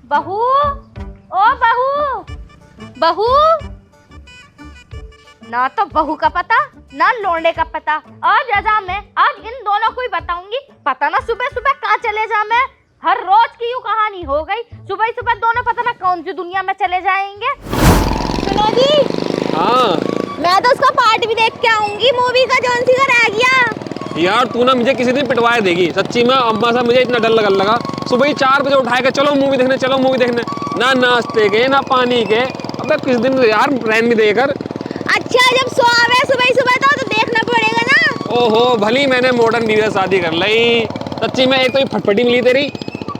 बहू, ओ बहू, बहू। ना तो बहू का पता ना लौंडे का पता। आज अजा मैं आज इन दोनों को ही बताऊंगी। पता ना सुबह सुबह कहाँ चले जा। मैं हर रोज की यूं कहानी हो गई। सुबह सुबह दोनों पता ना कौन सी दुनिया में चले जाएंगे। सुनो जी। हाँ मैं तो उसका पार्ट भी देख के आऊंगी मूवी का। जौन सी का रह गया यार, तू ना मुझे किसी दिन पिटवाए देगी सच्ची में। अम्मा सा मुझे इतना डर लगा सुबह ही 4 बजे उठाएगा, चलो मूवी देखने चलो मूवी देखने। ना नाश्ते के ना पानी के। अबे किस दिन यार रहन भी देकर। अच्छा जब सोवे सुबह सुबह तो देखना पड़ेगा ना। ओहो, भली मैंने मॉडर्न बीवी से शादी कर ली सच्ची में। एक तो ये फटफटी मिली तेरी,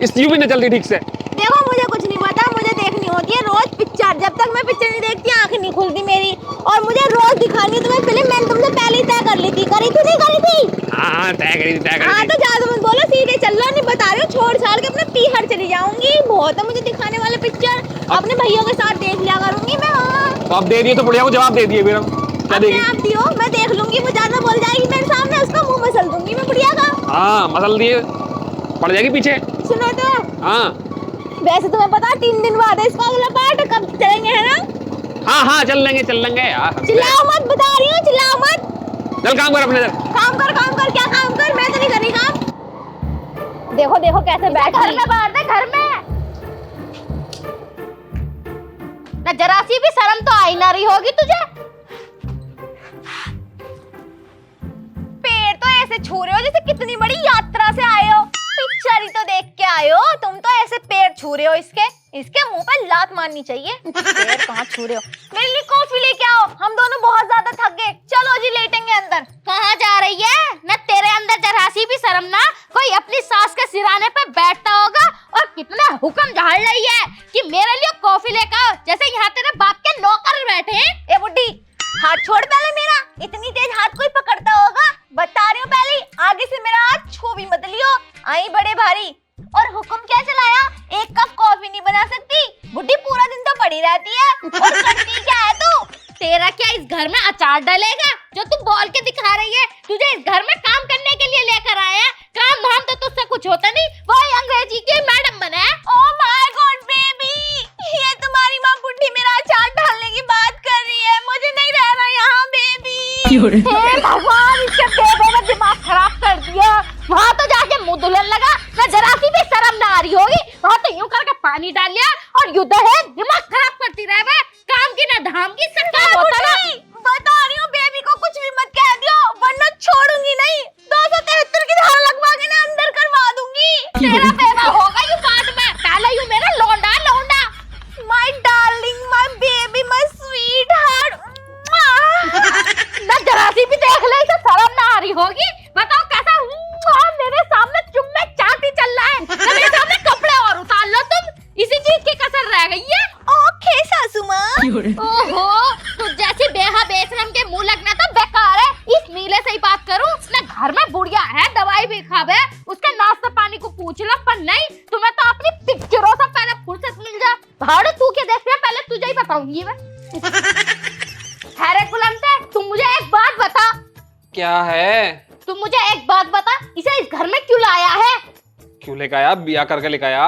इस यूं भी न चलती ठीक से। देखो मुझे कुछ नहीं पता, मुझे देखनी होती है रोज पिक्चर। जब तक मैं पिक्चर नहीं देखती आंख नहीं खुलती मेरी। और मुझे रोज दिखानी है तुम्हें फिल्म। मैंने तुमसे पहले ही तय कर ली थी। करी थी नहीं करी थी? हाँ तय करी थी। हाँ तो ज्यादा मत बोलो, सीधे चल लो। नहीं बता रही हूँ, छोड़ छाड़ के अपने पीहर चली जाऊंगी। बहुत है मुझे दिखाने वाले पिक्चर। अपने भैया के साथ देख लिया करूंगी मैं। हाँ तो अब दे दिए तो बुढ़िया को जवाब दे दिए फिर क्या देगी? आप दियो, मैं देख लूंगी। वो ज्यादा बोल जाएगी मेरे सामने, उसका मुंह मसल दूंगी मैं बुढ़िया का। हाँ मसल दिए, पड़ जाएगी पीछे। सुनो तो, हाँ वैसे तुम्हें पता 3 दिन बाद है इसका अगला पार्ट। कब चलेंगे है ना? हाँ चल लेंगे यार। चिल्लाओ मत, बता रही हूँ चिल्लाओ मत। चल काम कर अपने इधर। काम कर। क्या काम कर? मैं तो नहीं कर रही काम। देखो देखो कैसे बैठ घर में बाहर दे घर में। ना जरा सी भी शर्म तो आई ना रही होगी तुझे। पैर तो ऐसे छू रहे हो जैसे कितनी बड़ी यात्रा से आए हो। पिक्चर ही तो देख के आए हो, तुम तो ऐसे पैर छू रहे हो इसके मुंह पे लात मारनी चाहिए। पैर कहाँ छू रहे हो? मेरे लिए कॉफी लेके आओ, हम दोनों बहुत ज्यादा थक गए। चलो जी लेटेंगे अंदर। कहाँ जा रही है? न तेरे अंदर जरा सी भी शर्म ना। कोई अपनी सास के सिराने पे बैठता होगा और कितना हुक्म झाड़ रही है कि मेरे लिए कॉफी लेकर आओ, जैसे यहाँ तेरे बाप के नौकर बैठे हैं। ए बुड्ढी, हाथ छोड़ पहले मेरा। इतनी तेज हाथ कोई पकड़ता होगा? बता रही हूँ पहले, आगे से मेरा हाथ छू भी मत लियो। आई बड़े भारी। और हुक्म क्या चलाया? 1 कप कॉफी नहीं बना सकती? बुड्ढी पूरा दिन तो पड़ी रहती है। और करती क्या है तू? तेरा क्या इस घर में अचार डलेगा जो तू बोल के दिखा रही है? तुझे इस घर में काम करने के लिए लेकर आया है। काम धाम तो तुझसे कुछ होता नहीं। वो अंग्रेजी की मैडम बना है। ओह माय गॉड बेबी, ये तुम्हारी माँ बुड्ढी मेरा अचार डालने की बात कर रही है। मुझे नहीं रहना यहाँ बेबी। हे भगवान, इसके बेबे ने दिमाग खराब कर दिया। वहाँ तो जाके मुंह धुलन लगा, ना जरा सी भी शर्म ना आ रही होगी। वहाँ तो यूं करके पानी डाल लिया और युद्ध है दिमाग खराब करती रहे। वे काम की ना धाम की सब काम होता ना। बता रही हूँ बेबी को कुछ भी मत कह दियो, वरना छोड़ूंगी नहीं। 273 की धार लगवा के ना अंदर करवा दूंगी। तेरा बेबा होगा यूं बात में। पहले यूं मेरा लौंडा my darling, my baby, my sweet heart. ना जरा सी भी देख ले, इसे शर्म ना आ रही होगी। बताओ कैसा मेरे सामने चुम्मे चाटी चल रहा है। मेरे सामने कपड़े और उतार लो तुम, इसी चीज की कसर रह गई है। ओके सासू माँ। ओहो, तू जैसी बेहा बेशरम के मुंह लगना तो बेकार है। इस नीले से ही बात करूं ना, घर में बुढ़िया है, दवाई भी खावे, उसके नाश्ता पानी को पूछ लो। पर नहीं, तुम्हें तो अपनी पिक्चरों से पहले फुर्सत मिल जा। भाड़े तू क्या देख रहा है, पहले तुझे ही बताऊंगी मैं। अरे गुलामते, तुम मुझे एक बात बता। क्या है? तुम मुझे एक बात बता, इसे इस घर में क्यों लाया है? क्यों लेकर आया? बिया करके लेकर आया।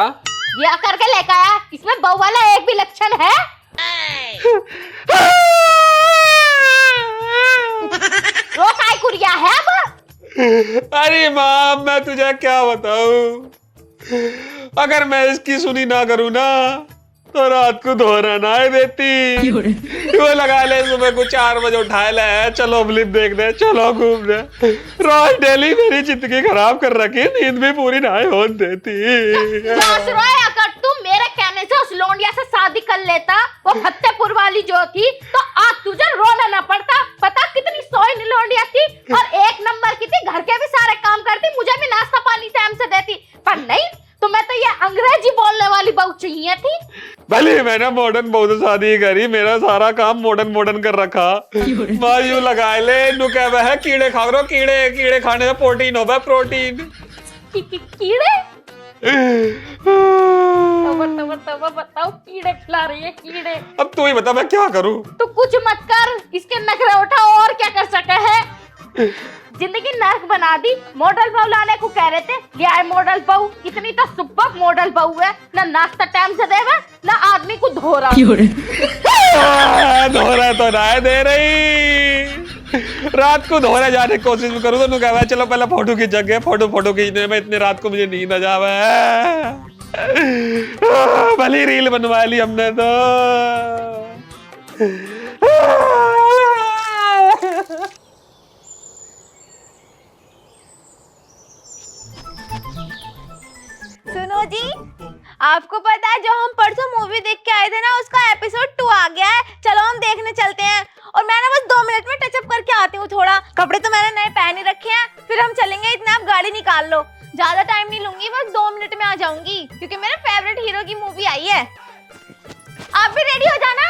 बिया करके लेकर आया? इसमें बहू वाला एक भी लक्षण है? रो काय कुरिया है अब? अरे माँ, मैं तुझे क्या बताऊं। अगर मैं इसकी सुनी ना करूं ना तो रात को दोहरा ना देती। वो लगा ले सुबह को 4 बजे उठा ले, चलो फिल्म देखने, चलो घूमने। रोज डेली मेरी जिंदगी खराब कर रखी, नींद भी पूरी ना हो देती। अगर तू मेरे कहने से उस लौंडिया से शादी कर लेता, वो फतेहपुर वाली जो थी, तो आज तुझे रोना ना पड़ता। पता कितनी सोई लौंडिया थी और 1 नंबर की थी। घर के भी सारे काम करती, मुझे भी नाश्ता पानी टाइम से देती। पर नहीं, तुम्हें तो ये अंग्रेजी बोलने वाली बहू चाहिए थी। भले मैंने मॉडर्न बहू से शादी करी, मेरा सारा काम मॉडर्न कर रखा। माँ यूं लगा ले, नु क्या है कीड़े खा रहे हो, कीड़े खाने से प्रोटीन होगा, प्रोटीन। कीड़े? तब बताओ, कीड़े खिला रही है कीड़े। अब तू ही बता मैं क्या करूं? तू कुछ मत कर, इसके नखरे उठा और क्या कर सके है। जिंदगी नर्क बना दी। मॉडल बहू लाने को कह रहे थे, ये है मॉडल बहू। इतनी तो सुपर मॉडल बहू है, ना नाश्ता टाइम से देवे, ना आदमी को धो रहा। धोरा तो ना दे रही, रात को धोरा जाने की कोशिश भी करूँ तो कहवा चलो पहले फोटो खींच गए, फोटो खींचने में इतनी रात को मुझे नींद आ जावे। भली रील बनवा ली हमने तो। सुनो जी, आपको पता है जो हम परसों मूवी देख के आए थे ना, उसका एपिसोड 2 आ गया है। चलो हम देखने चलते हैं। और मैं ना बस 2 मिनट में टचअप करके आती हूँ थोड़ा। कपड़े तो मैंने नए पहन ही रखे हैं, फिर हम चलेंगे। इतना आप गाड़ी निकाल लो, ज्यादा टाइम नहीं लूंगी, बस 2 मिनट में आ जाऊंगी, क्योंकि मेरे फेवरेट हीरो की मूवी आई है। आप भी रेडी हो जाना।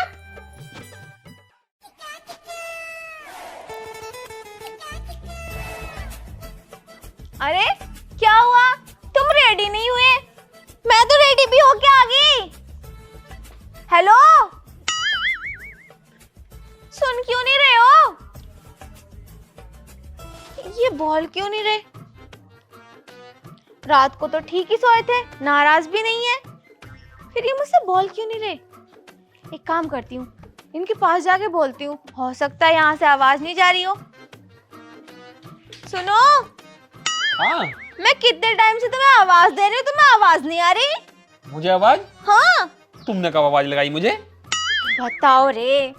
अरे क्या हुआ, तुम रेडी नहीं हुए? मैं तो रेडी भी होके आ गई। हेलो, सुन क्यों नहीं रहे हो? ये बोल क्यों नहीं रहे? रात को तो ठीक ही सोए थे, नाराज भी नहीं है, फिर ये मुझसे बोल क्यों नहीं रहे? एक काम करती हूँ, इनके पास जाके बोलती हूँ, हो सकता है यहाँ से आवाज नहीं जा रही हो। सुनो, हाँ, मैं कितने टाइम से तुम्हें आवाज दे रही हूँ, तुम्हें आवाज नहीं आ रही? मुझे आवाज? हाँ, तुमने कब आवाज लगाई मुझे? बताओ रे,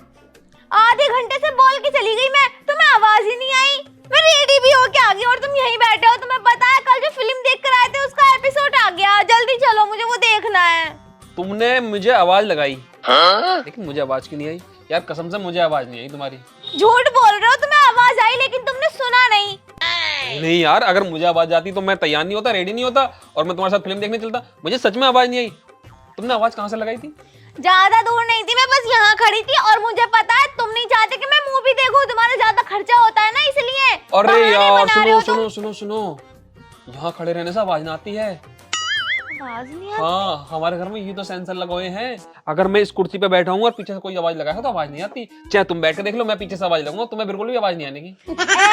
आधे घंटे से बोल के चली गई मैं, तुम्हें आवाज ही नहीं आई। मैं रेडी भी होके आ गई और तुम यहीं बैठे हो। तुम्हें पता है कल जो फिल्म देख कर आए थे उसका एपिसोड आ गया, जल्दी चलो, मुझे वो देखना है। तुमने मुझे आवाज लगाई, लेकिन मुझे आवाज क्यों नहीं आई? यार कसम से मुझे आवाज नहीं आई तुम्हारी। झूठ बोल रहे हो, तुम्हें आवाज आई लेकिन तुमने सुना नहीं। नहीं यार, अगर मुझे आवाज आती तो मैं तैयार नहीं होता, रेडी नहीं होता और मैं तुम्हारे साथ फिल्म देखने चलता। मुझे सच में आवाज नहीं आई। तुमने आवाज कहाँ से लगाई थी? ज्यादा दूर नहीं थी, मैं बस यहाँ खड़ी थी। और मुझे पता है तुम नहीं चाहते कि मैं मूवी देखूं, तुम्हारा ज्यादा खर्चा होता है ना, इसलिए। अरे बहाने यार बना रहे हो सुनो तुम। सुनो सुनो सुनो, यहाँ खड़े रहने से आवाज ना आती है। आवाज नहीं आती? हाँ, हमारे घर में ये तो सेंसर लगे हुए हैं। अगर मैं इस कुर्सी पे बैठा हूँ और पीछे से कोई आवाज लगाएगा तो आवाज नहीं आती। चाहे तुम बैठ के देख लो, मैं पीछे से आवाज लगाऊंगा, तुम्हें बिल्कुल भी आवाज नहीं आने की।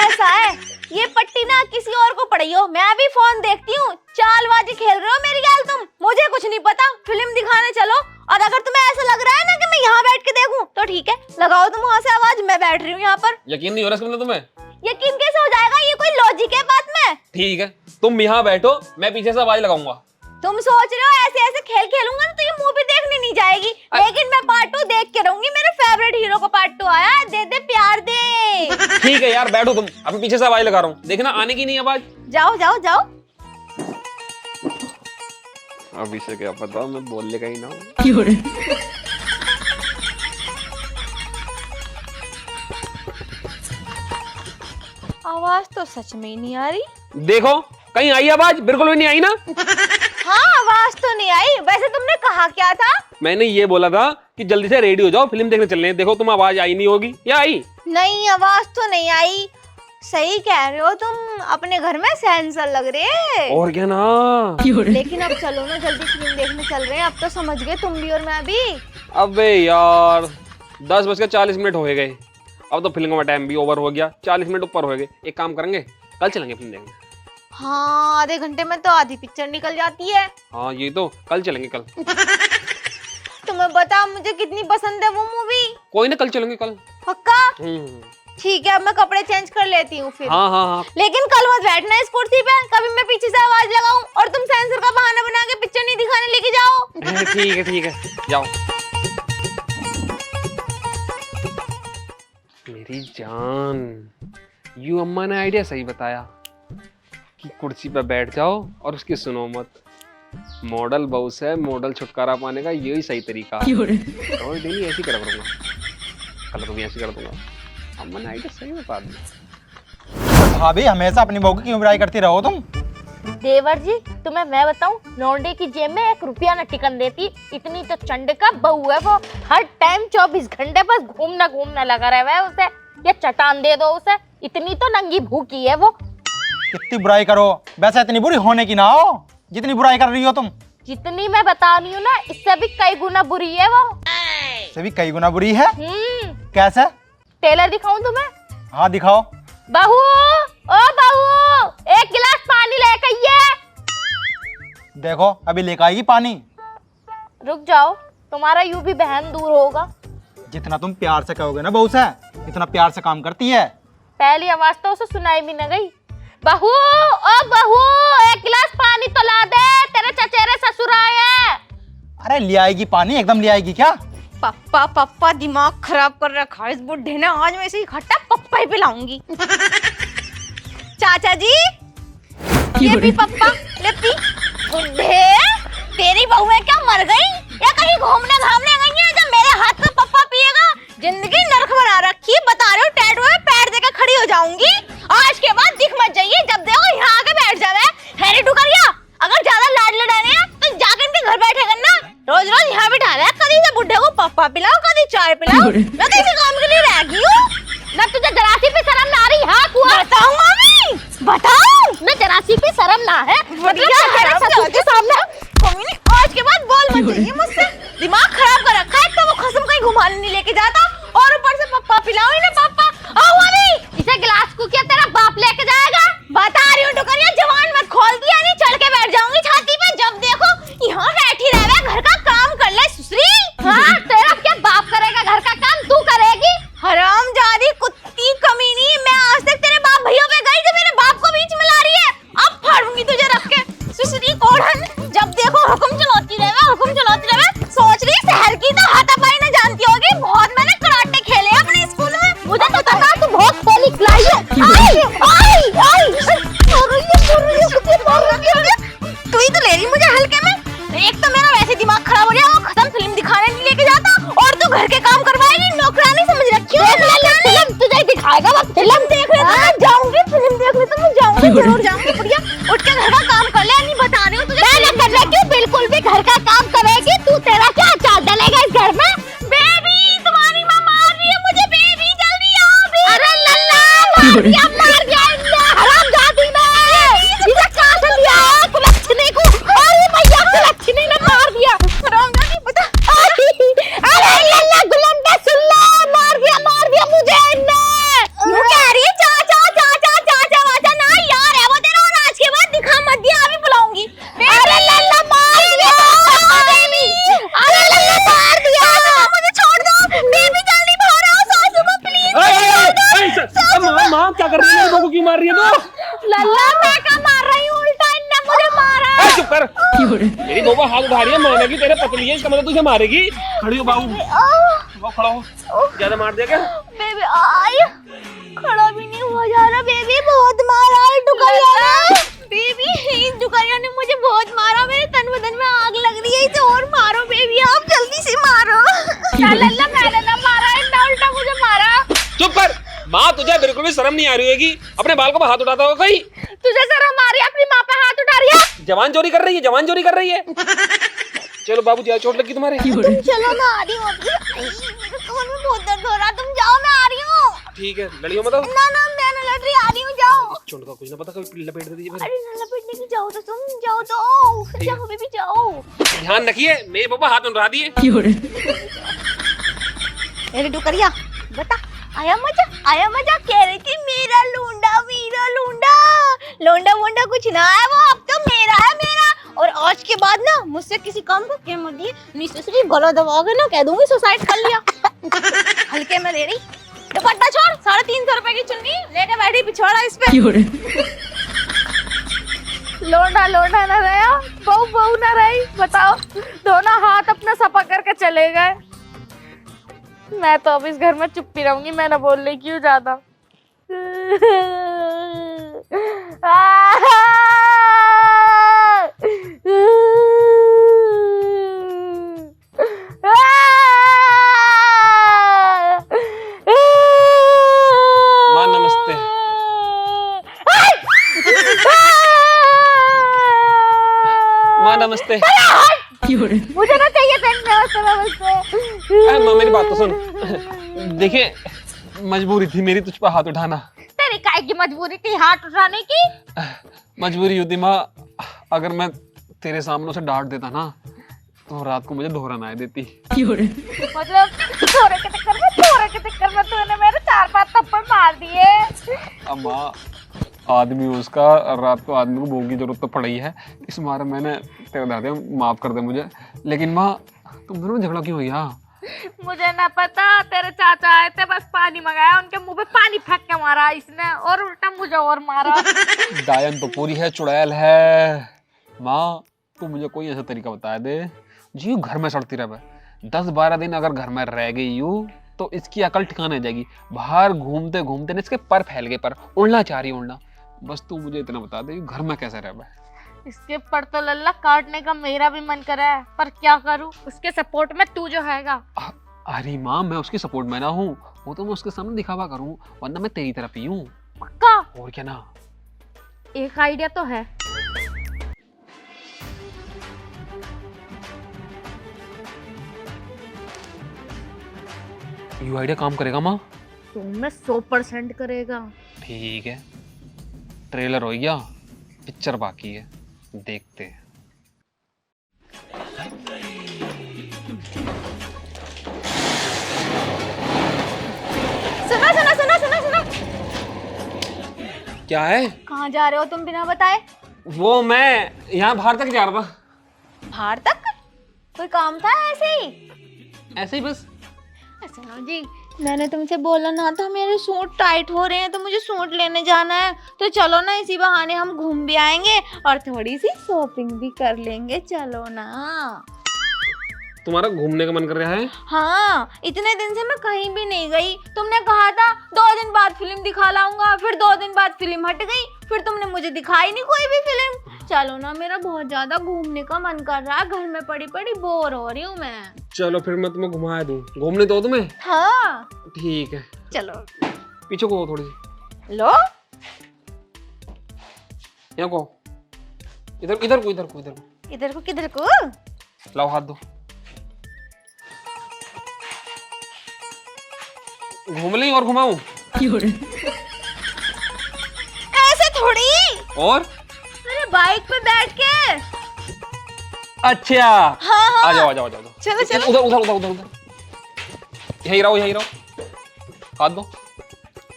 ऐसा है, ये पट्टी ना किसी और को पड़ी हो। मैं भी फोन देखती हूँ, चालबाजी खेल रहे हो मेरी गाल तुम। मुझे कुछ नहीं पता, फिल्म दिखाने चलो। और अगर तुम्हें ऐसा लग रहा है ना कि मैं यहाँ बैठ के देखूं, तो ठीक है, लगाओ तुम वहाँ से आवाज, मैं बैठ रही हूँ यहाँ पर। यकीन नहीं हो रहा इसमें तुम्हें? यकीन कैसे हो जाएगा, ये कोई लॉजिक है बात में? ठीक है, तुम यहाँ बैठो, मैं पीछे से आवाज लगाऊंगा। तुम सोच रहे हो ऐसे ऐसे खेल खेलूंगा ना तो ये मूवी देखने नहीं जाएगी, लेकिन मैं पार्ट 2 देख के रहूंगी। मेरे फेवरेट हीरो का पार्ट 2 आया है, दे दे प्यार दे। ठीक है यार, बैठो तुम, अभी पीछे से आवाज लगा रहा हूँ, देखना आने की नहीं आवाज। जाओ जाओ जाओ। अभी से क्या पता, मैं बोलने का ही ना हूँ। आवाज तो सच में ही नहीं आ रही। देखो, कहीं आई आवाज? बिल्कुल भी नहीं आई ना। हाँ, आवाज तो नहीं आई। वैसे तुमने कहा क्या था? मैंने ये बोला था कि जल्दी से रेडी हो जाओ, फिल्म देखने चलने। देखो तुम, आवाज आई नहीं होगी या आई? नहीं, आवाज तो नहीं आई। सही कह रहे हो तुम, अपने घर में सेंसर लग रहे हैं। और क्या ना। लेकिन अब चलो ना, जल्दी फिल्म देखने चल रहे हैं। अब तो समझ गए तुम भी और मैं भी। अबे यार, 10:40 हो गए। अब तो फिल्म का टाइम भी ओवर हो गया, 40 मिनट ऊपर हो गए। एक काम करेंगे, कल चलेंगे फिल्म देखने। हाँ, आधे घंटे में तो आधी पिक्चर निकल जाती है। हाँ ये तो, कल चलेंगे कल। तुम्हें बता मुझे कितनी पसंद है वो मूवी। कोई ना, कल चलेंगे कल। पक्का? ठीक है, अब मैं कपड़े चेंज कर लेती हूँ फिर। हाँ हाँ हाँ। लेकिन कल मत बैठना इस कुर्सी पे, कभी मैं पीछे से आवाज लगाऊं और तुम सेंसर का बहाना बना के पिक्चर नहीं दिखाने लेके जाओ। ठीक है, जाओ। मेरी जान, यू अम्मा ने आइडिया सही बताया कि कुर्सी पे बैठ जाओ और उसकी सुनो मत। मॉडल बहू से मॉडल छुटकारा पाने का यही सही तरीका है। और डेली ऐसी कर करूंगा, कल को भी ऐसी कर दूंगा। अम्मा ने आइडिया सही बता दी। भाभी, हमेशा अपनी बहू की क्यों बुराई करती रहो तुम? देवर जी, तुम्हें मैं बताऊं, लौंडे की जेब में 1 रुपया न टिकन देती। इतनी तो चंड का बहू है वो। हर टाइम 24 घंटे बस घूमना लगा रहा है उसे। ये चटान दे दो उसे, इतनी तो नंगी भूखी है वो। कितनी बुराई करो, वैसे इतनी बुरी होने की ना हो जितनी बुराई कर रही हो तुम। जितनी मैं बता रही हूँ ना, इससे भी कई गुना बुरी है वो। से भी कई गुना बुरी है। कैसे? टेलर दिखाऊं तुम्हें? हाँ दिखाओ। बहू, ओ बहू, एक गिलास पानी लेकर आइए। देखो अभी लेकर आएगी पानी। रुक जाओ, तुम्हारा यूं भी बहन दूर होगा। जितना तुम प्यार से कहोगे ना बहू से, इतना प्यार से काम करती है। पहली आवाज तो उसे सुनाई भी न गई। बहू, ओ बहू, एक गिलास पानी तो ला दे, तेरे चचेरे ससुर आए हैं। अरे ले आएगी पानी, एकदम ले आएगी क्या? पप्पा पप्पा दिमाग खराब कर रखा है इस बुढ़े ने। आज मैं इसे इकट्ठा पप्पा ही पिलाऊंगी। चाचा जी, ये भी पप्पा, ले पी। बुढ़े, तेरी बहुएं क्या मर गई या कहीं घूमने घामने गई हैं जब मेरे हाथ का पप्पा पिएगा? जिंदगी नरक बना रखी है, बता रहे हो। टैटू में पैर देकर खड़ी हो जाऊंगी। आज के बाद दिख मत जाइए, जब देखो यहाँ आके बैठ जावे। हैरी टुकरिया, अगर ज्यादा लाड लड़ाने हैं तो जाकर इनके घर बैठे करना। रोज रोज यहाँ बिठा रहा है, कभी से बुढ़े को पप्पा पिलाओ, कभी चाय पिलाओ। मैं तो इसी काम के लिए रह गई हूँ। न तुझे जरासी पे शर्म ना आ रही? हाँ कुआ, बताऊँ मम्मी, बताऊँ। न जरासी पे शर्म ना है? बढ़िया तेरे ससुर के सामने मम्मी, आज के बाद बोल मत जाइए मुझसे। दिमाग खराब कर रखा है। तो वो खसम कहीं घुमाने नहीं लेके जाता और ऊपर से पप्पा पिलाओ इन्हें। पप्पा आओ मम्मी, इसे गिलास को क्या तेरा बाप लेके जाएगा? बता रही हूँ टुकरिया, जवान मत खोल दिया, नहीं चढ़ के बैठ जाऊंगी छाती पे। जब देखो यहाँ बैठी रहे, घर का काम कर ले सुसरी। हाँ, तेरा क्या बाप करेगा घर का काम? तू करेगी? हरामजादी कुत्ती कमीनी, मैं आज तक तेरे बाप भैया पे गई तो मेरे बाप को बीच में ला रही है। अब फाड़ूंगी तुझे रख के सुसरी कोढ़न। जब देखो हुक्म चलाती रहे, हुक्म चलाती रहे। सोच रही शहर की तो हाथापाई न जानती होगी। बहुत मैंने कराटे खेले अपने स्कूल में। मुझे तो पता तू बहुत खेली खिलाई है। तू ही तो ले रही मुझे हल्के में। एक तो मेरा वैसे दिमाग खराब हो गया, वो खत्म फिल्म दिखाने नहीं लेके जाता और तू घर के काम करवाएगी। नौकरानी समझ रखी है। फिल्म तुझे दिखाएगा, वो फिल्म देखने तो मैं जाऊंगी, फिल्म देखने तो मैं जाऊंगी, जरूर जाऊंगी। बढ़िया, उठ के घर का काम कर ले। नहीं बता रही हूँ तुझे, मैं न कर रही हूँ, बिल्कुल भी घर का काम करेगी तू। तेरा क्या चाल डलेगा इस घर में? बेबी, तुम्हारी माँ मार रही है मुझे। बेबी जल्दी आओ। बेबी। अरे लल्ला, मार दिया हरामजादी ने। इसे कहाँ से लिया है कुलच्छनी को? अरे भैया कुलच्छनी ने मार दिया। हरामजादी, बता। अरे लल्ला गुलंडा सुन ले, मार दिया मुझे इनने। वो कह रही है चाचा चाचा चाचा वाचा। ना यार है वो तेरा, और आज के बाद दिखा मत दिया, अभी बुलाऊंगी। अरे लल्ला मार दिया। अरे लल्ला मार दिया। मुझे छोड़ दो बेबी, जल्दी बाहर आओ। सासू को प्लीज। माँ क्या कर रही है? बहू क्यों मार रही है तो? लल्ला मैं क्या मार रही हूँ? उल्टा इनने मुझे मारा। चुप कर। मेरी बहू हाथ उठा रही है, मानेगी तेरे पतली है, इसका मतलब तुझे मारेगी। खड़ी हो बाबू, खड़ा हो। ज्यादा मार दिया क्या? बेबी आई, खड़ा भी नहीं हुआ जा रहा। बेबी बहुत मारा है टुकरिया ने। बेबी इस टुकरिया ने मुझे बहुत मारा। मेरे तन बदन में आग लग रही है। इसे और मारो बेबी, आप जल्दी से मारो। लल्ला मैंने ना मारा, इनने उल्टा मुझे मारा। चुप कर। माँ तुझे बिल्कुल भी शर्म नहीं आ रही होगी? अपने बाल को हाथ उठाता होगा कहीं? तुझे शर्म आ रही है? अपनी माँ पे हाथ उठा रही है? जवान चोरी कर रही है, जवान चोरी कर रही है। चलो बाबू, ज्यादा चोट लगी तुम्हारे? तुम चलो, मैं आ रही हूँ। मेरे कमर में बहुत दर्द हो रहा, तुम जाओ, मैं आ रही हूँ। ठीक है, लड़ियो मत। ना ना, मैं ना लड़ रही, आ रही हूँ, जाओ। चोट का कुछ ना पता, कभी लपेट दे दीजिए फिर। अरे ना लपेटने की, जाओ तो तुम, जाओ तो। जाओ बेबी जाओ। ध्यान रखिए, मेरे पापा हाथ उठा दिए। अरे टुकरिया बता, आया मजा। कह रही थी मेरा लूंडा, मेरा लूंडा। लौंडा वोंडा कुछ ना है वो, अब तो मेरा है, मेरा। और आज के बाद ना मुझसे किसी काम का कह मत दिए, नहीं तो सिर्फ गला दबाओगे ना, कह दूंगी सुसाइड कर लिया। हल्के में ले रही। दुपट्टा छोड़, 350 रुपए की चुन्नी लेके बैठी पिछवाड़ा इस पे। लोंडा लोंडा ना रहा, बहू बहू ना रही। बताओ, दोनों हाथ अपना सफा करके चले गए। मैं तो अब इस घर में चुप ही रहूंगी, मैं ना बोल रही क्यों ज्यादा। माँ नमस्ते। माँ नमस्ते। मुझे ना चाहिए नमस्ते। माँ मेरी बात तो सुन। देखिए, मजबूरी थी मेरी तुझ पर हाथ उठाना। तेरी काय की मजबूरी थी हाथ उठाने की? मजबूरी होती माँ, अगर मैं तेरे सामने उसे डांट देता ना तो रात को मुझे दोहराना देती। मतलब थोड़े के चक्कर में तूने मेरे 4-5 थप्पड़ मार दिए। अम्मा आदमी उसका, रात को आदमी को भोग की जरूरत तो पड़ी है, इस मारे मैंने तेरे दादा माफ कर दे मुझे। लेकिन माँ तुम दोनों में झगड़ा क्यों हो गया? मुझे ना पता, तेरे चाचा आए थे, बस पानी मंगाया, उनके मुंह पे पानी फेंक के मारा इसने और उल्टा मुझे और मारा। डायन तो पूरी है, चुड़ैल है। माँ तू मुझे कोई ऐसा तरीका बता दे जी घर में सड़ती रहे। 10-12 दिन अगर घर में रह गई यूं तो इसकी अकल ठिकाने जाएगी। बाहर घूमते घूमते ना इसके पर फैल गए, पर उड़ना चाह रही उड़ना। बस तू मुझे इतना बता दे घर में कैसे रह। इसके पर तो लल्ला काटने का मेरा भी मन कर रहा है, पर क्या करूं, उसके सपोर्ट में तू जो हैगा। अरे माँ मैं उसकी सपोर्ट में ना हूँ, वो तो मैं उसके सामने दिखावा करूँ, वरना मैं तेरी तरफ ही हूँ। पक्का? और क्या ना। एक आइडिया तो है। ये आइडिया काम करेगा माँ? तुम में 100% करेगा। ठीक है, ट्रेलर हो गया, पिक्चर बाकी है, देखते हैं। सुनो सुनो सुनो सुनो सुनो, क्या है? कहाँ जा रहे हो तुम बिना बताए? वो मैं यहाँ बाहर तक जा रहा था। बाहर तक? कोई काम था ऐसे ही? ऐसे ही बस। सुनो जी, मैंने तुमसे बोला ना था मेरे सूट टाइट हो रहे हैं तो मुझे सूट लेने जाना है, तो चलो ना इसी बहाने हम घूम भी आएंगे और थोड़ी सी शॉपिंग भी कर लेंगे, चलो ना। तुम्हारा घूमने का मन कर रहा है? हाँ, इतने दिन से मैं कहीं भी नहीं गई। तुमने कहा था 2 दिन बाद फिल्म दिखा लाऊंगा, फिर 2 दिन बाद फिल्म हट गई, फिर तुमने मुझे दिखाई नहीं कोई भी फिल्म। चलो ना, मेरा बहुत ज्यादा घूमने का मन कर रहा है, घर में पड़ी पड़ी बोर हो रही हूँ मैं। चलो फिर मैं तुम्हें घुमा दूँ, घूमने दो तुम्हें। हाँ ठीक है, चलो। पीछे को थोड़ी सी, लो यहाँ को, इधर इधर को, इधर को, इधर को, इधर को, किधर को? लाओ हाथ दो। घूम ली और घुमाऊं? ऐसे थोड़ी। और अरे बाइक पे बैठ के। अच्छा हाँ हाँ, आ जाओ आ जाओ आ जाओ। चलो चलो। उधर उधर उधर उधर उधर, यहीं रहो यहीं रहो, हाथ दो,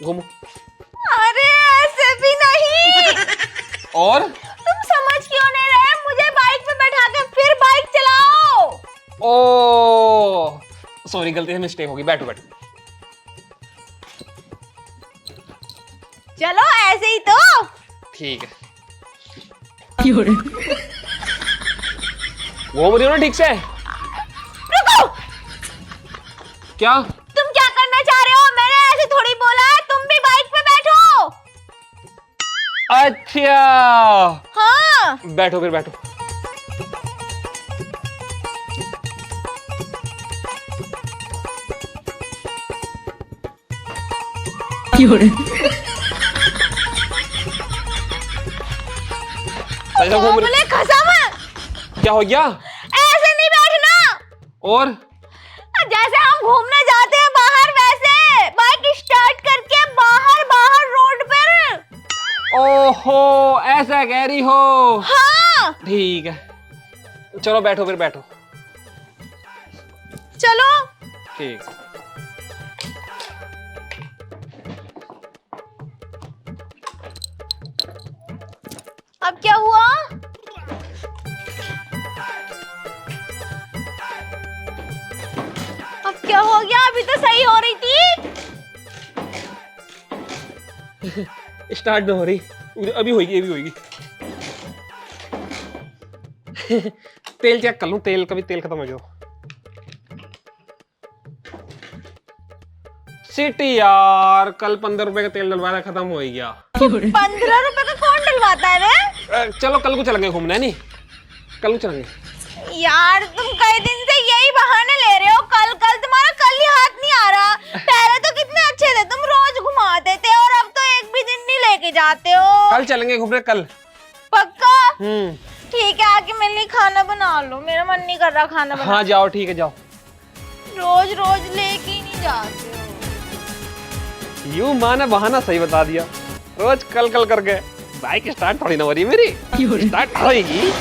घूमो। अरे ऐसे भी नहीं। और तुम समझ क्यों नहीं रहे? मुझे बाइक पे बैठा के फिर बाइक चलाओ। ओ सॉरी, गलती से मिस्टेक होगी, बैठो बैठो। चलो ऐसे ही तो। ठीक है, घूम रही हो ना ठीक से? रुको, क्या? तुम क्या करना चाह रहे हो? मैंने ऐसे थोड़ी बोला है, तुम भी बाइक पे बैठो। अच्छा हाँ बैठो फिर बैठो। सही से घूम रही। बोले कसम, क्या हो गया? ऐसे नहीं बैठना। और जैसे हम घूमने जाते हैं बाहर, वैसे बाइक स्टार्ट करके बाहर बाहर रोड पर। ओहो ऐसा कह रही हो? हाँ ठीक है, चलो बैठो फिर बैठो। चलो। ठीक। अब क्या हुआ? अब क्या हो गया? अभी तो सही हो रही थी। स्टार्ट ना हो रही, अभी होगी अभी होगी। तेल चेक कर लूं, तेल कभी तेल खत्म हो गया। सिटी यार, कल 15 रुपए का तेल डलवाया, खत्म हो ही गया। 15 रुपए का कौन डलवाता है रे? चलो कल को चलेंगे घूमने, नहीं कल को चलेंगे। यार तुम कई दिन से यही बहाने ले रहे हो, कल कल, तुम्हारा कल ही हाथ नहीं आ रहा। पहले तो कितने अच्छे थे, तुम रोज घुमाते थे, और अब तो एक भी दिन नहीं लेके जाते हो। कल चलेंगे घूमने, कल पक्का? हम्म। ठीक है, आके मेरे लिए खाना बना लो, मेरा मन नहीं कर रहा खाना बना। हाँ जाओ, ठीक है जाओ। रोज रोज लेके ही नहीं जाते हो। यूं माँ ने बहाना सही बता दिया, रोज कल कल करके। बाइक स्टार्ट थोड़ी ना हो रही मेरी, स्टार्ट होगी।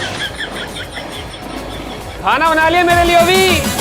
खाना बना लिया मेरे लिए भी।